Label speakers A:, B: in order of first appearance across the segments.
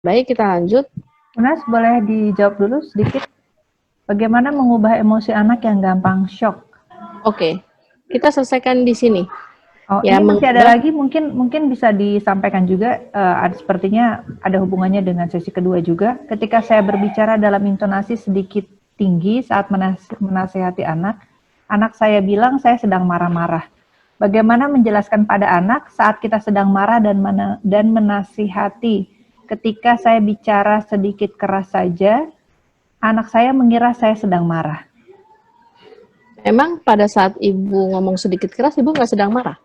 A: Baik, kita lanjut.
B: Unas, boleh dijawab dulu sedikit? Bagaimana mengubah emosi anak yang gampang shock?
A: Oke, kita selesaikan di sini.
B: Oh,
A: Ya,
B: ini masih ada lagi, mungkin bisa disampaikan juga, sepertinya ada hubungannya dengan sesi kedua juga. Ketika saya berbicara dalam intonasi sedikit tinggi saat menasihati anak, anak saya bilang saya sedang marah-marah. Bagaimana menjelaskan pada anak saat kita sedang marah dan menasihati? Ketika saya bicara sedikit keras saja, anak saya mengira saya sedang marah.
A: Emang pada saat ibu ngomong sedikit keras, ibu nggak sedang marah?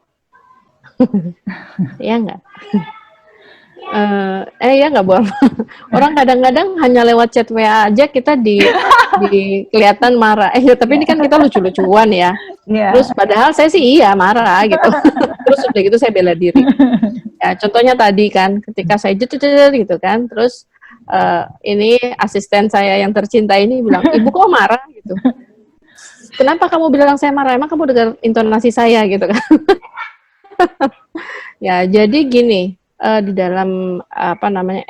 A: Ya nggak? Ya nggak, Bu. Orang kadang-kadang hanya lewat chat WA aja kita di kelihatan marah. Tapi ini kan kita lucu-lucuan ya. Terus padahal saya sih iya marah gitu. Terus udah gitu saya bela diri. Ya, contohnya tadi kan ketika saya jujur gitu kan, terus ini asisten saya yang tercinta ini bilang, "Ibu kok marah?" gitu. "Kenapa kamu bilang saya marah? Emang kamu dengar intonasi saya?" gitu kan. Ya, jadi gini, di dalam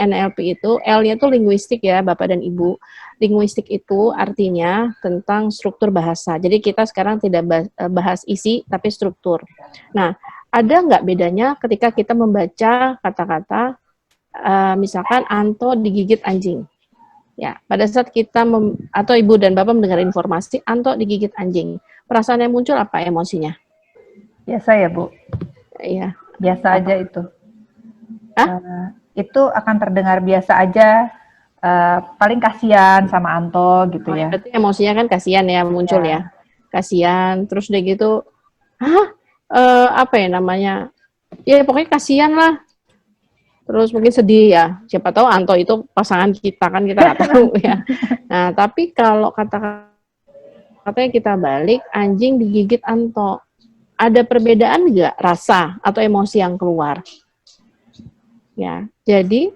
A: NLP itu, L-nya itu linguistik ya, Bapak dan Ibu. Linguistik itu artinya tentang struktur bahasa. Jadi kita sekarang tidak bahas isi, tapi struktur. Nah, ada nggak bedanya ketika kita membaca kata-kata, misalkan Anto digigit anjing. Ya, pada saat kita atau Ibu dan Bapak mendengar informasi Anto digigit anjing, perasaan yang muncul apa emosinya?
B: Biasa ya, Bu?
A: Iya.
B: Biasa aja itu. Itu akan terdengar biasa aja, paling kasihan sama Anto gitu ya.
A: Berarti emosinya kan kasihan ya muncul ya. Kasihan, terus udah gitu, apa ya namanya? Ya pokoknya kasihan lah. Terus mungkin sedih ya. Siapa tahu Anto itu pasangan kita kan kita nggak tahu ya. Nah, tapi kalau kata-katanya kita balik, anjing digigit Anto. Ada perbedaan nggak rasa atau emosi yang keluar? Ya, jadi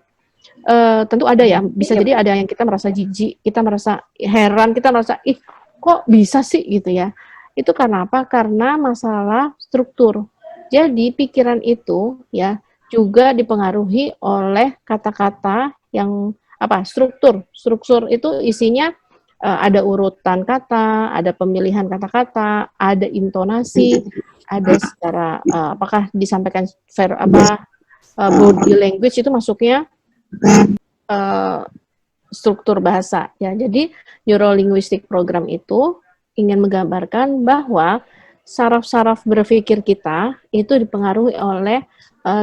A: tentu ada ya. Bisa jadi ada yang kita merasa jijik, kita merasa heran, kita merasa ih kok bisa sih gitu ya. Itu karena apa? Karena masalah struktur. Jadi pikiran itu ya juga dipengaruhi oleh kata-kata yang struktur. Struktur itu isinya ada urutan kata, ada pemilihan kata-kata, ada intonasi, ada secara apakah disampaikan body language itu masuknya struktur bahasa ya. Jadi neurolinguistic program itu ingin menggambarkan bahwa saraf-saraf berpikir kita itu dipengaruhi oleh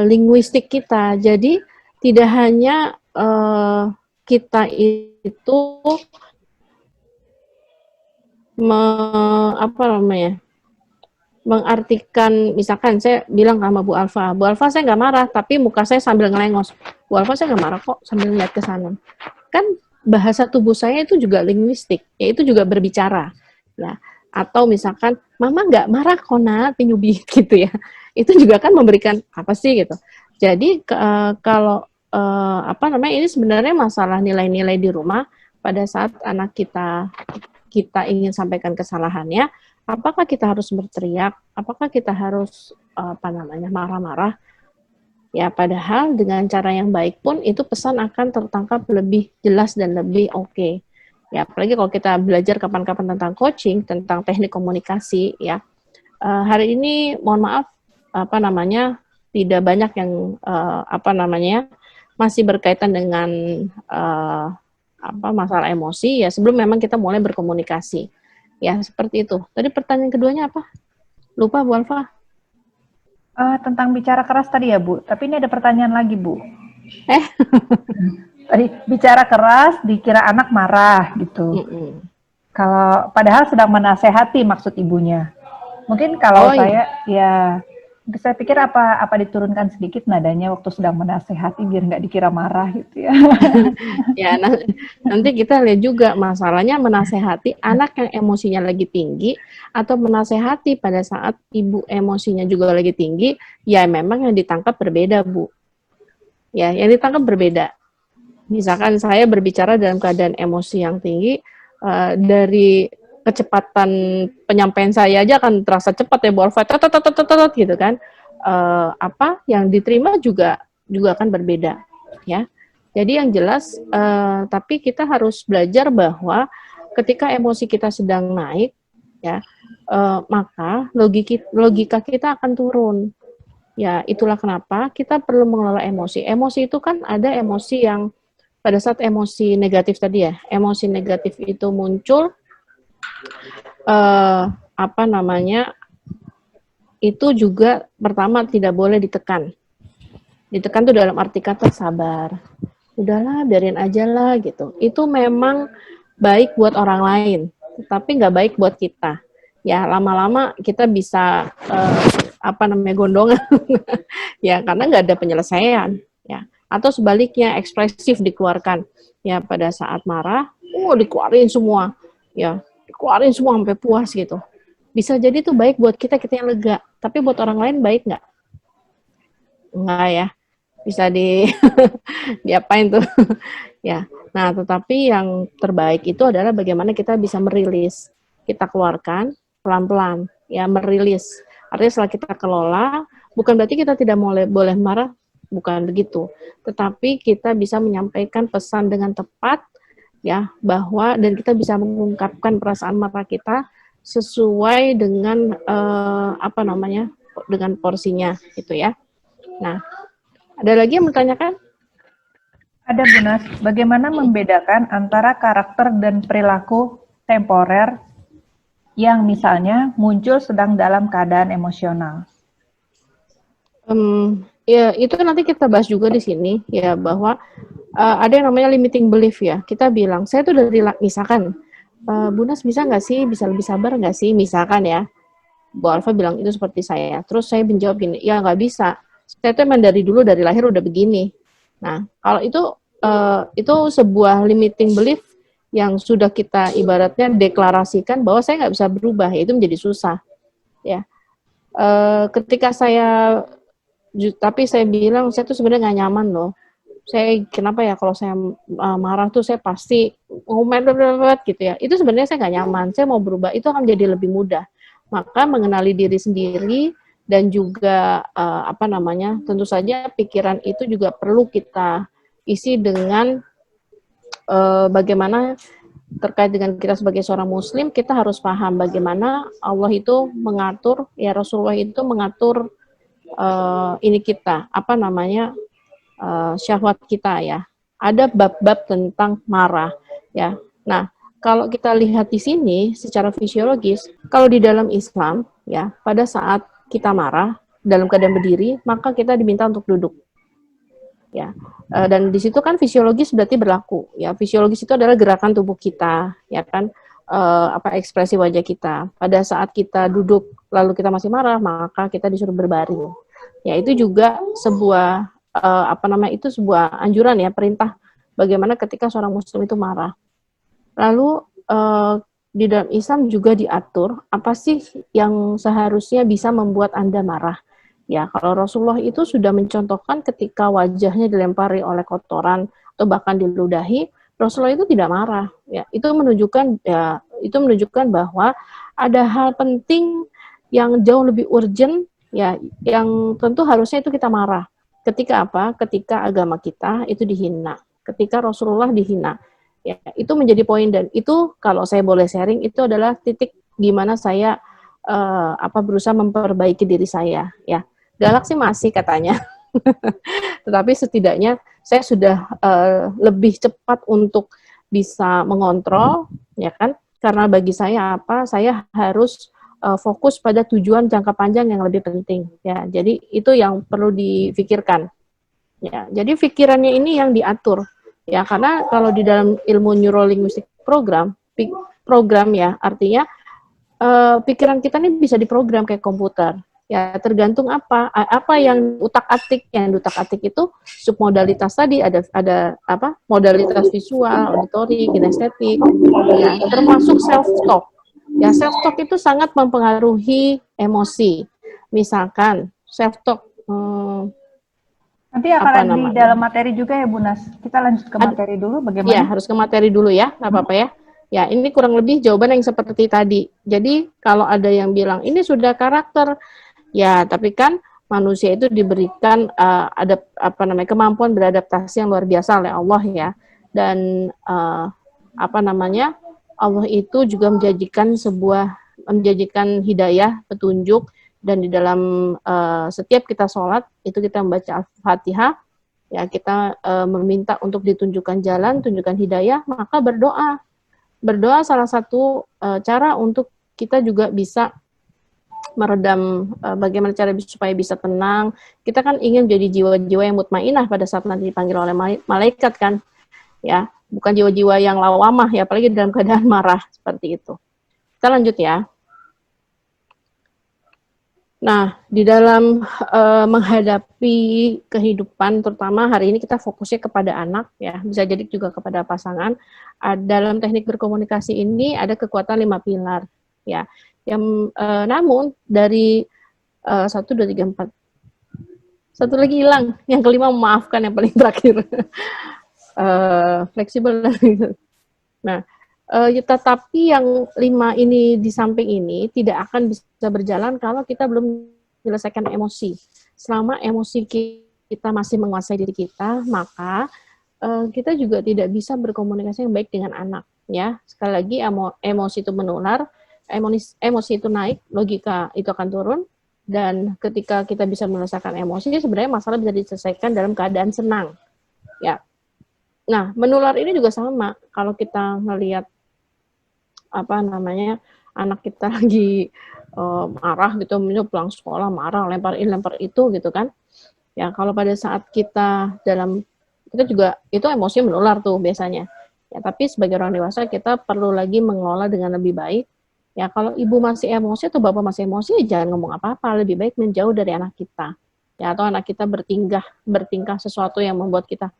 A: linguistik kita. Jadi tidak hanya kita itu mengartikan, misalkan saya bilang sama Bu Alfa saya nggak marah, tapi muka saya sambil ngelengos. Bu Alfa saya nggak marah kok, sambil lihat ke sana. Kan bahasa tubuh saya itu juga linguistik, yaitu juga berbicara. Ya. Atau misalkan, Mama nggak marah kok Nat, nyubit gitu ya. Itu juga kan memberikan apa sih gitu. Jadi kalau ini sebenarnya masalah nilai-nilai di rumah pada saat anak kita ingin sampaikan kesalahannya. Apakah kita harus berteriak? Apakah kita harus marah-marah? Ya, padahal dengan cara yang baik pun itu pesan akan tertangkap lebih jelas dan lebih oke. Ya, apalagi kalau kita belajar kapan-kapan tentang coaching, tentang teknik komunikasi, ya. Hari ini mohon maaf tidak banyak yang masih berkaitan dengan masalah emosi ya sebelum memang kita mulai berkomunikasi. Ya, seperti itu. Tadi pertanyaan keduanya apa? Lupa, Bu Alfa.
B: Tentang bicara keras tadi ya, Bu. Tapi ini ada pertanyaan lagi, Bu. Tadi bicara keras dikira anak marah gitu. Kalau padahal sedang menasehati maksud ibunya. Mungkin kalau saya pikir apa diturunkan sedikit nadanya waktu sedang menasehati biar nggak dikira marah gitu ya.
A: Ya, nanti kita lihat juga masalahnya menasehati anak yang emosinya lagi tinggi atau menasehati pada saat ibu emosinya juga lagi tinggi, ya memang yang ditangkap berbeda, Bu. Ya, yang ditangkap berbeda. Misalkan saya berbicara dalam keadaan emosi yang tinggi, dari kecepatan penyampaian saya aja akan terasa cepat ya, Bu Alfa, gitu kan. Yang diterima juga akan berbeda, ya. Jadi yang jelas, tapi kita harus belajar bahwa ketika emosi kita sedang naik, ya, maka logika kita akan turun. Ya, itulah kenapa kita perlu mengelola emosi. Emosi itu kan ada emosi yang pada saat emosi negatif tadi ya, emosi negatif itu muncul, apa namanya, itu juga pertama tidak boleh ditekan. Ditekan tuh dalam arti kata sabar. Udahlah, biarin aja lah gitu. Itu memang baik buat orang lain, tapi nggak baik buat kita. Ya, lama-lama kita bisa apa namanya gondongan, ya karena nggak ada penyelesaian. Ya, atau sebaliknya ekspresif dikeluarkan. Ya pada saat marah, dikeluarin semua, ya dikeluarin semua sampai puas gitu. Bisa jadi tuh baik buat kita, kita yang lega. Tapi buat orang lain baik nggak? Nggak ya. Bisa diapain tuh. Ya. Nah, tetapi yang terbaik itu adalah bagaimana kita bisa merilis. Kita keluarkan pelan-pelan. Ya, merilis. Artinya setelah kita kelola, bukan berarti kita tidak boleh marah, bukan begitu. Tetapi kita bisa menyampaikan pesan dengan tepat, ya, bahwa dan kita bisa mengungkapkan perasaan marah kita sesuai dengan apa namanya, dengan porsinya gitu ya. Nah, ada lagi yang bertanyakan?
B: Ada Bu Nas, bagaimana membedakan antara karakter dan perilaku temporer yang misalnya muncul sedang dalam keadaan emosional?
A: Ya itu nanti kita bahas juga di sini ya, bahwa ada yang namanya limiting belief ya. Kita bilang, saya tuh dari misalkan Bu Nas bisa nggak sih, bisa lebih sabar nggak sih, misalkan ya. Bu Alfa bilang itu seperti saya. Terus saya menjawab gini, ya nggak bisa. Saya tuh emang dari dulu, dari lahir udah begini. Nah, kalau itu sebuah limiting belief yang sudah kita ibaratnya deklarasikan bahwa saya nggak bisa berubah, itu menjadi susah. Ya, ketika tapi saya bilang saya tuh sebenarnya nggak nyaman loh. Saya kenapa ya kalau saya marah tuh saya pasti ngomel gitu ya. Itu sebenarnya saya nggak nyaman. Saya mau berubah, itu akan menjadi lebih mudah. Maka mengenali diri sendiri dan juga apa namanya, tentu saja pikiran itu juga perlu kita isi dengan bagaimana terkait dengan kita sebagai seorang muslim, kita harus paham bagaimana Allah itu mengatur, ya Rasulullah itu mengatur ini kita, apa namanya, syahwat kita ya. Ada bab-bab tentang marah ya. Nah, kalau kita lihat di sini secara fisiologis, kalau di dalam Islam ya, pada saat kita marah dalam keadaan berdiri, maka kita diminta untuk duduk. Ya, dan di situ kan fisiologis berarti berlaku. Ya, fisiologis itu adalah gerakan tubuh kita, ya kan, apa ekspresi wajah kita. Pada saat kita duduk lalu kita masih marah, maka kita disuruh berbaring. Ya, itu juga sebuah apa namanya, itu sebuah anjuran ya, perintah bagaimana ketika seorang muslim itu marah. Lalu di dalam Islam juga diatur apa sih yang seharusnya bisa membuat Anda marah. Ya, kalau Rasulullah itu sudah mencontohkan ketika wajahnya dilempari oleh kotoran atau bahkan diludahi, Rasulullah itu tidak marah. Ya, itu menunjukkan bahwa ada hal penting yang jauh lebih urgent ya, yang tentu harusnya itu kita marah. Ketika apa? Ketika agama kita itu dihina, ketika Rasulullah dihina. Ya, itu menjadi poin, dan itu kalau saya boleh sharing, itu adalah titik di mana saya berusaha memperbaiki diri saya ya. Galak sih masih katanya. Tetapi setidaknya saya sudah lebih cepat untuk bisa mengontrol, ya kan? Karena bagi saya saya harus fokus pada tujuan jangka panjang yang lebih penting. Ya, jadi itu yang perlu difikirkan. Ya, jadi pikirannya ini yang diatur. Ya, karena kalau di dalam ilmu neurolinguistik program ya, artinya pikiran kita ini bisa diprogram kayak komputer. Ya, tergantung apa yang utak-atik. Yang diutak-atik itu submodalitas tadi, ada modalitas visual, auditory, kinestetik, ya, termasuk self talk. Ya, self talk itu sangat mempengaruhi emosi. Misalkan self talk
B: nanti akan ada di dalam materi juga ya Bu Nas. Kita lanjut ke materi dulu bagaimana?
A: Ya, harus ke materi dulu ya, nggak apa-apa ya. Ya, ini kurang lebih jawaban yang seperti tadi. Jadi, kalau ada yang bilang, ini sudah karakter, ya, tapi kan manusia itu diberikan kemampuan beradaptasi yang luar biasa oleh Allah ya. Dan Allah itu juga menjadikan hidayah, petunjuk, dan di dalam setiap kita sholat itu kita membaca Al-Fatihah, ya kita meminta untuk ditunjukkan jalan, tunjukkan hidayah, maka berdoa. Berdoa salah satu cara untuk kita juga bisa meredam bagaimana cara supaya bisa tenang. Kita kan ingin jadi jiwa-jiwa yang mutmainah pada saat nanti dipanggil oleh malaikat kan, ya, bukan jiwa-jiwa yang lawamah ya, apalagi dalam keadaan marah seperti itu. Kita lanjut ya. Nah, di dalam menghadapi kehidupan, terutama hari ini kita fokusnya kepada anak, ya, bisa jadi juga kepada pasangan. Dalam teknik berkomunikasi ini ada kekuatan 5 pilar, ya. Yang namun dari 1, 2, 3, 4, satu lagi hilang, yang kelima memaafkan yang paling terakhir. Fleksibel. Nah, tetapi yang 5 ini di samping ini tidak akan bisa berjalan kalau kita belum menyelesaikan emosi. Selama emosi kita masih menguasai diri kita, maka kita juga tidak bisa berkomunikasi yang baik dengan anak. Ya, sekali lagi emosi itu menular, emosi itu naik, logika itu akan turun. Dan ketika kita bisa menyelesaikan emosi, sebenarnya masalah bisa diselesaikan dalam keadaan senang. Ya. Nah, menular ini juga sama. Kalau kita ngelihat anak kita lagi marah gitu, pulang sekolah marah, lempar itu gitu kan. Ya, kalau pada saat kita juga itu emosi menular tuh biasanya. Ya, tapi sebagai orang dewasa kita perlu lagi mengelola dengan lebih baik. Ya, kalau ibu masih emosi atau bapak masih emosi, ya jangan ngomong apa-apa, lebih baik menjauh dari anak kita. Ya, atau anak kita bertingkah sesuatu yang membuat kita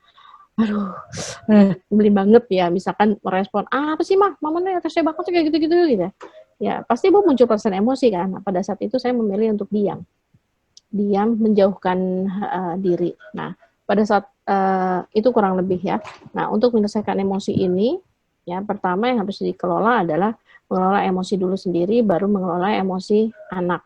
A: beli banget ya, misalkan merespon, apa sih mah, mamanya atasnya bakal kayak gitu-gitu gitu. Ya, pasti ibu muncul perasaan emosi kan. Nah, pada saat itu saya memilih untuk diam, menjauhkan diri. Nah, pada saat itu kurang lebih ya. Nah, untuk menyelesaikan emosi ini, ya pertama yang harus dikelola adalah mengelola emosi dulu sendiri, baru mengelola emosi anak.